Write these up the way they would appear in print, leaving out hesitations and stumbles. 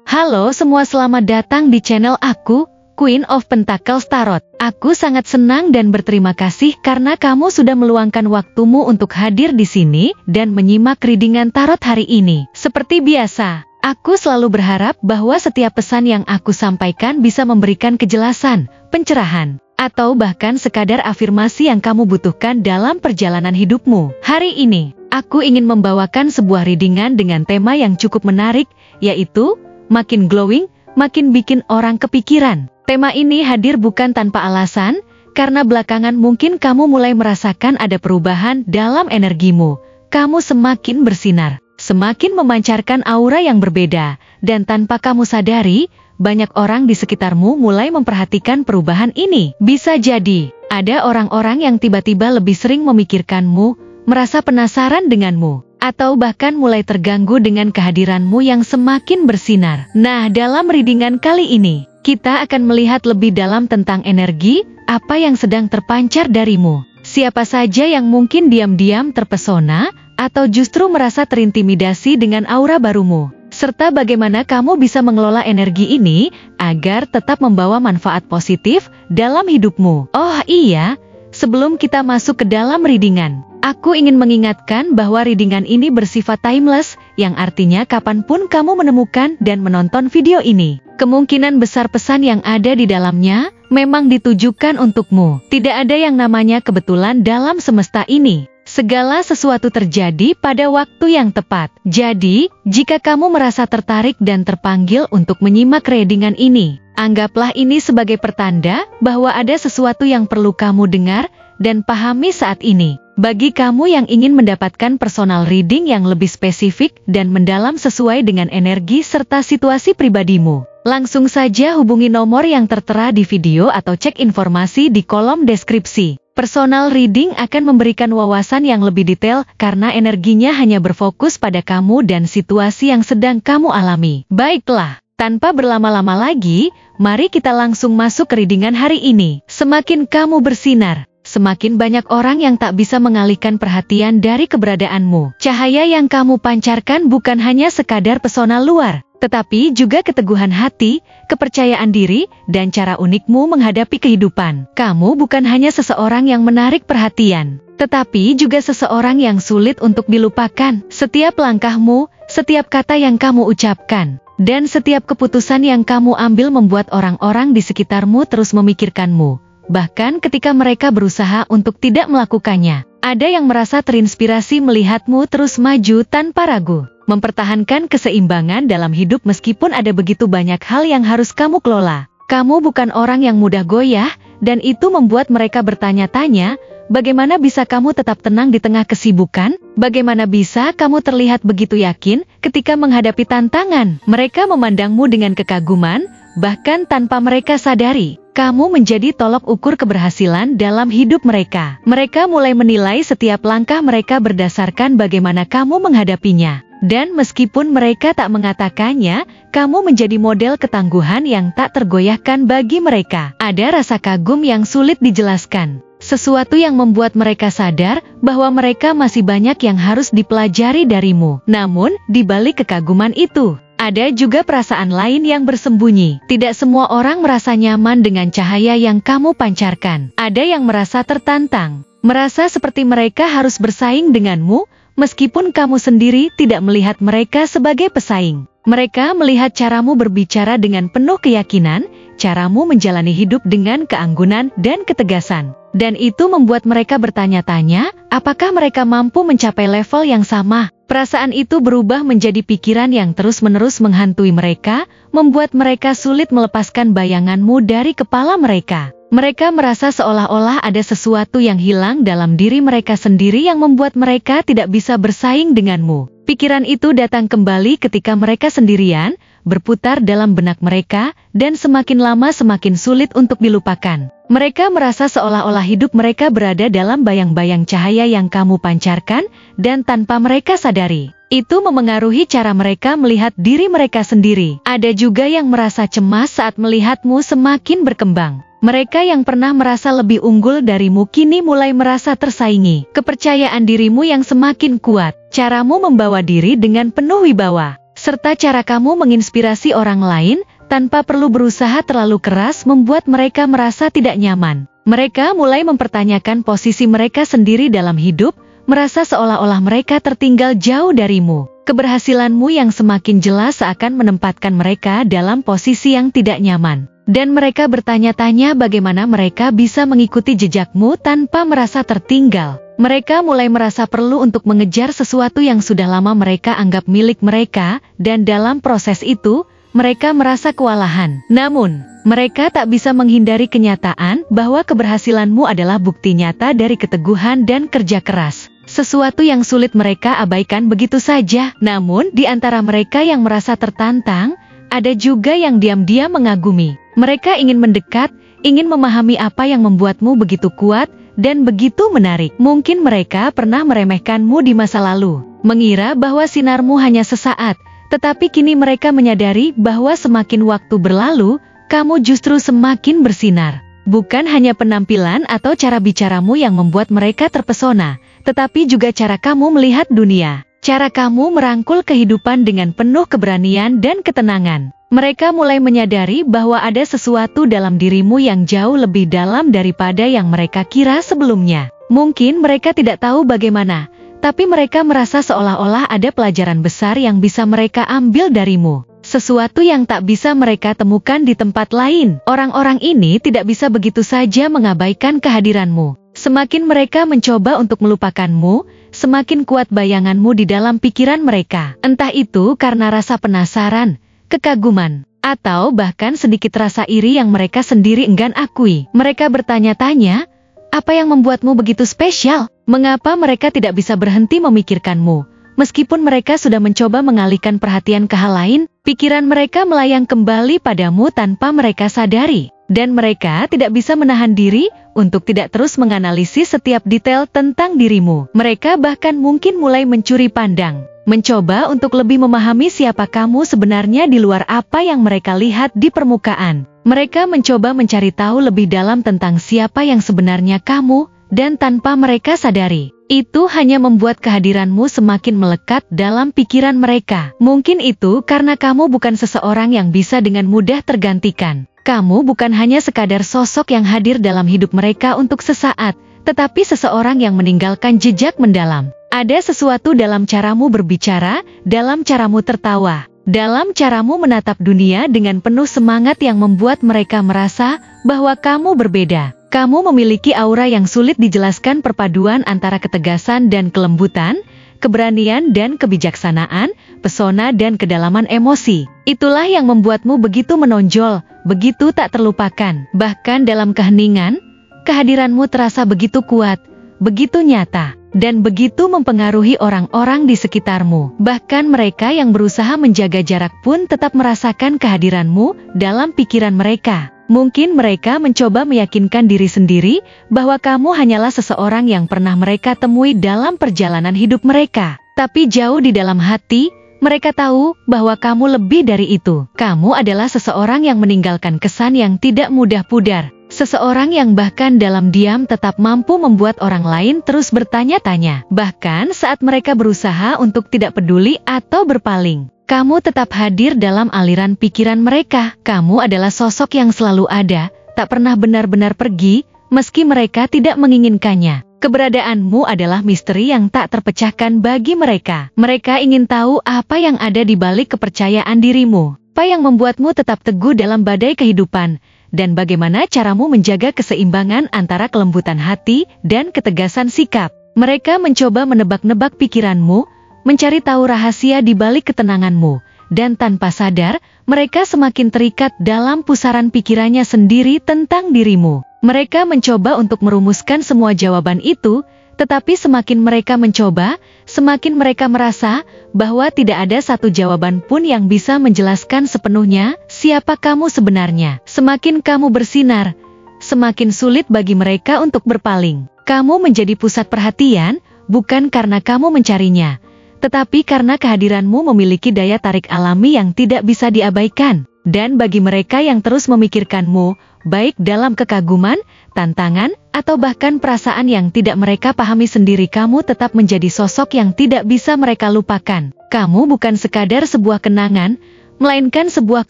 Halo semua, selamat datang di channel aku, Queen of Pentacles Tarot. Aku sangat senang dan berterima kasih karena kamu sudah meluangkan waktumu untuk hadir di sini dan menyimak readingan tarot hari ini. Seperti biasa, aku selalu berharap bahwa setiap pesan yang aku sampaikan bisa memberikan kejelasan, pencerahan, atau bahkan sekadar afirmasi yang kamu butuhkan dalam perjalanan hidupmu. Hari ini, aku ingin membawakan sebuah readingan dengan tema yang cukup menarik, yaitu makin glowing, makin bikin orang kepikiran. Tema ini hadir bukan tanpa alasan, karena belakangan mungkin kamu mulai merasakan ada perubahan dalam energimu. Kamu semakin bersinar, semakin memancarkan aura yang berbeda, dan tanpa kamu sadari, banyak orang di sekitarmu mulai memperhatikan perubahan ini. Bisa jadi, ada orang-orang yang tiba-tiba lebih sering memikirkanmu, merasa penasaran denganmu, atau bahkan mulai terganggu dengan kehadiranmu yang semakin bersinar. Nah, dalam readingan kali ini, kita akan melihat lebih dalam tentang energi, apa yang sedang terpancar darimu. Siapa saja yang mungkin diam-diam terpesona, atau justru merasa terintimidasi dengan aura barumu. Serta bagaimana kamu bisa mengelola energi ini, agar tetap membawa manfaat positif dalam hidupmu. Oh iya, sebelum kita masuk ke dalam readingan, aku ingin mengingatkan bahwa readingan ini bersifat timeless, yang artinya kapanpun kamu menemukan dan menonton video ini, kemungkinan besar pesan yang ada di dalamnya memang ditujukan untukmu. Tidak ada yang namanya kebetulan dalam semesta ini. Segala sesuatu terjadi pada waktu yang tepat. Jadi, jika kamu merasa tertarik dan terpanggil untuk menyimak readingan ini, anggaplah ini sebagai pertanda bahwa ada sesuatu yang perlu kamu dengar dan pahami saat ini. Bagi kamu yang ingin mendapatkan personal reading yang lebih spesifik dan mendalam sesuai dengan energi serta situasi pribadimu, langsung saja hubungi nomor yang tertera di video atau cek informasi di kolom deskripsi. Personal reading akan memberikan wawasan yang lebih detail karena energinya hanya berfokus pada kamu dan situasi yang sedang kamu alami. Baiklah, tanpa berlama-lama lagi, mari kita langsung masuk ke readingan hari ini. Semakin kamu bersinar, semakin banyak orang yang tak bisa mengalihkan perhatian dari keberadaanmu. Cahaya yang kamu pancarkan bukan hanya sekadar pesona luar, tetapi juga keteguhan hati, kepercayaan diri, dan cara unikmu menghadapi kehidupan. Kamu bukan hanya seseorang yang menarik perhatian, tetapi juga seseorang yang sulit untuk dilupakan. Setiap langkahmu, setiap kata yang kamu ucapkan, dan setiap keputusan yang kamu ambil membuat orang-orang di sekitarmu terus memikirkanmu. Bahkan ketika mereka berusaha untuk tidak melakukannya, ada yang merasa terinspirasi melihatmu terus maju tanpa ragu, mempertahankan keseimbangan dalam hidup meskipun ada begitu banyak hal yang harus kamu kelola. Kamu bukan orang yang mudah goyah, dan itu membuat mereka bertanya-tanya, bagaimana bisa kamu tetap tenang di tengah kesibukan? Bagaimana bisa kamu terlihat begitu yakin ketika menghadapi tantangan? Mereka memandangmu dengan kekaguman, bahkan tanpa mereka sadari, kamu menjadi tolok ukur keberhasilan dalam hidup mereka. Mereka mulai menilai setiap langkah mereka berdasarkan bagaimana kamu menghadapinya. Dan meskipun mereka tak mengatakannya, kamu menjadi model ketangguhan yang tak tergoyahkan bagi mereka. Ada rasa kagum yang sulit dijelaskan. Sesuatu yang membuat mereka sadar bahwa mereka masih banyak yang harus dipelajari darimu. Namun, di balik kekaguman itu, ada juga perasaan lain yang bersembunyi. Tidak semua orang merasa nyaman dengan cahaya yang kamu pancarkan. Ada yang merasa tertantang, merasa seperti mereka harus bersaing denganmu, meskipun kamu sendiri tidak melihat mereka sebagai pesaing. Mereka melihat caramu berbicara dengan penuh keyakinan, caramu menjalani hidup dengan keanggunan dan ketegasan. Dan itu membuat mereka bertanya-tanya, apakah mereka mampu mencapai level yang sama? Perasaan itu berubah menjadi pikiran yang terus-menerus menghantui mereka, membuat mereka sulit melepaskan bayanganmu dari kepala mereka. Mereka merasa seolah-olah ada sesuatu yang hilang dalam diri mereka sendiri yang membuat mereka tidak bisa bersaing denganmu. Pikiran itu datang kembali ketika mereka sendirian, berputar dalam benak mereka, dan semakin lama semakin sulit untuk dilupakan. Mereka merasa seolah-olah hidup mereka berada dalam bayang-bayang cahaya yang kamu pancarkan, dan tanpa mereka sadari, itu memengaruhi cara mereka melihat diri mereka sendiri. Ada juga yang merasa cemas saat melihatmu semakin berkembang. Mereka yang pernah merasa lebih unggul darimu kini mulai merasa tersaingi. Kepercayaan dirimu yang semakin kuat, caramu membawa diri dengan penuh wibawa, serta cara kamu menginspirasi orang lain tanpa perlu berusaha terlalu keras membuat mereka merasa tidak nyaman. Mereka mulai mempertanyakan posisi mereka sendiri dalam hidup, merasa seolah-olah mereka tertinggal jauh darimu. Keberhasilanmu yang semakin jelas seakan menempatkan mereka dalam posisi yang tidak nyaman. Dan mereka bertanya-tanya bagaimana mereka bisa mengikuti jejakmu tanpa merasa tertinggal. Mereka mulai merasa perlu untuk mengejar sesuatu yang sudah lama mereka anggap milik mereka, dan dalam proses itu, mereka merasa kewalahan. Namun, mereka tak bisa menghindari kenyataan bahwa keberhasilanmu adalah bukti nyata dari keteguhan dan kerja keras. Sesuatu yang sulit mereka abaikan begitu saja. Namun, di antara mereka yang merasa tertantang, ada juga yang diam-diam mengagumi. Mereka ingin mendekat, ingin memahami apa yang membuatmu begitu kuat, dan begitu menarik. Mungkin mereka pernah meremehkanmu di masa lalu, mengira bahwa sinarmu hanya sesaat, tetapi kini mereka menyadari bahwa semakin waktu berlalu, kamu justru semakin bersinar. Bukan hanya penampilan atau cara bicaramu yang membuat mereka terpesona, tetapi juga cara kamu melihat dunia. Cara kamu merangkul kehidupan dengan penuh keberanian dan ketenangan. Mereka mulai menyadari bahwa ada sesuatu dalam dirimu yang jauh lebih dalam daripada yang mereka kira sebelumnya. Mungkin mereka tidak tahu bagaimana, tapi mereka merasa seolah-olah ada pelajaran besar yang bisa mereka ambil darimu. Sesuatu yang tak bisa mereka temukan di tempat lain. Orang-orang ini tidak bisa begitu saja mengabaikan kehadiranmu. Semakin mereka mencoba untuk melupakanmu, semakin kuat bayanganmu di dalam pikiran mereka. Entah itu karena rasa penasaran, kekaguman, atau bahkan sedikit rasa iri yang mereka sendiri enggan akui. Mereka bertanya-tanya, apa yang membuatmu begitu spesial? Mengapa mereka tidak bisa berhenti memikirkanmu? Meskipun mereka sudah mencoba mengalihkan perhatian ke hal lain, pikiran mereka melayang kembali padamu tanpa mereka sadari. Dan mereka tidak bisa menahan diri untuk tidak terus menganalisis setiap detail tentang dirimu. Mereka bahkan mungkin mulai mencuri pandang, mencoba untuk lebih memahami siapa kamu sebenarnya di luar apa yang mereka lihat di permukaan. Mereka mencoba mencari tahu lebih dalam tentang siapa yang sebenarnya kamu, dan tanpa mereka sadari, itu hanya membuat kehadiranmu semakin melekat dalam pikiran mereka. Mungkin itu karena kamu bukan seseorang yang bisa dengan mudah tergantikan. Kamu bukan hanya sekadar sosok yang hadir dalam hidup mereka untuk sesaat, tetapi seseorang yang meninggalkan jejak mendalam. Ada sesuatu dalam caramu berbicara, dalam caramu tertawa, dalam caramu menatap dunia dengan penuh semangat yang membuat mereka merasa bahwa kamu berbeda. Kamu memiliki aura yang sulit dijelaskan, perpaduan antara ketegasan dan kelembutan, keberanian dan kebijaksanaan, pesona dan kedalaman emosi. Itulah yang membuatmu begitu menonjol, begitu tak terlupakan. Bahkan dalam keheningan, kehadiranmu terasa begitu kuat, begitu nyata, dan begitu mempengaruhi orang-orang di sekitarmu. Bahkan mereka yang berusaha menjaga jarak pun tetap merasakan kehadiranmu dalam pikiran mereka. Mungkin mereka mencoba meyakinkan diri sendiri bahwa kamu hanyalah seseorang yang pernah mereka temui dalam perjalanan hidup mereka. Tapi jauh di dalam hati, mereka tahu bahwa kamu lebih dari itu. Kamu adalah seseorang yang meninggalkan kesan yang tidak mudah pudar. Seseorang yang bahkan dalam diam tetap mampu membuat orang lain terus bertanya-tanya. Bahkan saat mereka berusaha untuk tidak peduli atau berpaling, kamu tetap hadir dalam aliran pikiran mereka. Kamu adalah sosok yang selalu ada, tak pernah benar-benar pergi, meski mereka tidak menginginkannya. Keberadaanmu adalah misteri yang tak terpecahkan bagi mereka. Mereka ingin tahu apa yang ada di balik kepercayaan dirimu, apa yang membuatmu tetap teguh dalam badai kehidupan, dan bagaimana caramu menjaga keseimbangan antara kelembutan hati dan ketegasan sikap. Mereka mencoba menebak-nebak pikiranmu, mencari tahu rahasia di balik ketenanganmu, dan tanpa sadar, mereka semakin terikat dalam pusaran pikirannya sendiri tentang dirimu. Mereka mencoba untuk merumuskan semua jawaban itu, tetapi semakin mereka mencoba, semakin mereka merasa bahwa tidak ada satu jawaban pun yang bisa menjelaskan sepenuhnya siapa kamu sebenarnya. Semakin kamu bersinar, semakin sulit bagi mereka untuk berpaling. Kamu menjadi pusat perhatian, bukan karena kamu mencarinya, tetapi karena kehadiranmu memiliki daya tarik alami yang tidak bisa diabaikan. Dan bagi mereka yang terus memikirkanmu, baik dalam kekaguman, tantangan, atau bahkan perasaan yang tidak mereka pahami sendiri. Kamu tetap menjadi sosok yang tidak bisa mereka lupakan. Kamu bukan sekadar sebuah kenangan, melainkan sebuah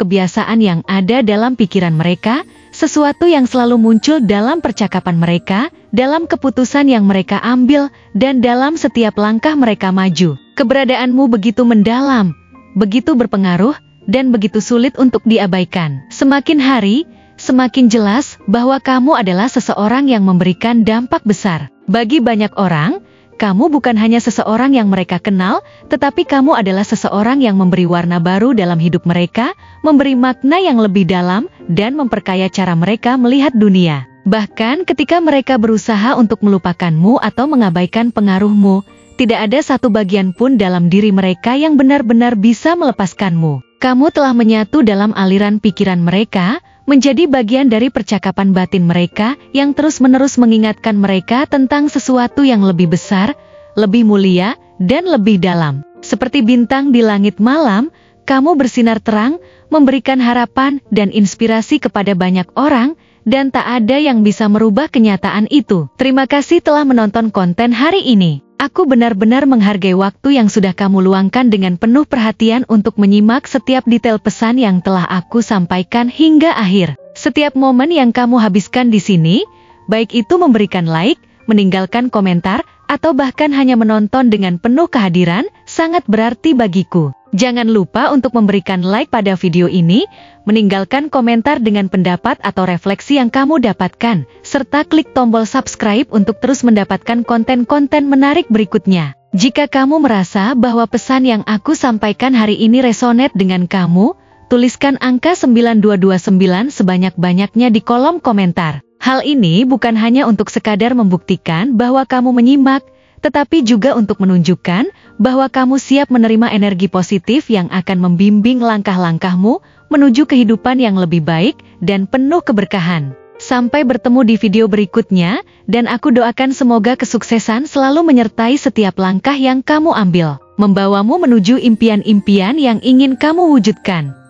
kebiasaan yang ada dalam pikiran mereka, sesuatu yang selalu muncul dalam percakapan mereka, dalam keputusan yang mereka ambil, dan dalam setiap langkah mereka maju. Keberadaanmu begitu mendalam, begitu berpengaruh, dan begitu sulit untuk diabaikan. Semakin hari, semakin jelas bahwa kamu adalah seseorang yang memberikan dampak besar. Bagi banyak orang, kamu bukan hanya seseorang yang mereka kenal, tetapi kamu adalah seseorang yang memberi warna baru dalam hidup mereka, memberi makna yang lebih dalam, dan memperkaya cara mereka melihat dunia. Bahkan ketika mereka berusaha untuk melupakanmu atau mengabaikan pengaruhmu, tidak ada satu bagian pun dalam diri mereka yang benar-benar bisa melepaskanmu. Kamu telah menyatu dalam aliran pikiran mereka, menjadi bagian dari percakapan batin mereka yang terus-menerus mengingatkan mereka tentang sesuatu yang lebih besar, lebih mulia, dan lebih dalam. Seperti bintang di langit malam, kamu bersinar terang, memberikan harapan dan inspirasi kepada banyak orang, dan tak ada yang bisa merubah kenyataan itu. Terima kasih telah menonton konten hari ini. Aku benar-benar menghargai waktu yang sudah kamu luangkan dengan penuh perhatian untuk menyimak setiap detail pesan yang telah aku sampaikan hingga akhir. Setiap momen yang kamu habiskan di sini, baik itu memberikan like, meninggalkan komentar, atau bahkan hanya menonton dengan penuh kehadiran, sangat berarti bagiku. Jangan lupa untuk memberikan like pada video ini, meninggalkan komentar dengan pendapat atau refleksi yang kamu dapatkan, serta klik tombol subscribe untuk terus mendapatkan konten-konten menarik berikutnya. Jika kamu merasa bahwa pesan yang aku sampaikan hari ini resonate dengan kamu, tuliskan angka 9229 sebanyak-banyaknya di kolom komentar. Hal ini bukan hanya untuk sekadar membuktikan bahwa kamu menyimak, tetapi juga untuk menunjukkan bahwa kamu siap menerima energi positif yang akan membimbing langkah-langkahmu menuju kehidupan yang lebih baik dan penuh keberkahan. Sampai bertemu di video berikutnya, dan aku doakan semoga kesuksesan selalu menyertai setiap langkah yang kamu ambil, membawamu menuju impian-impian yang ingin kamu wujudkan.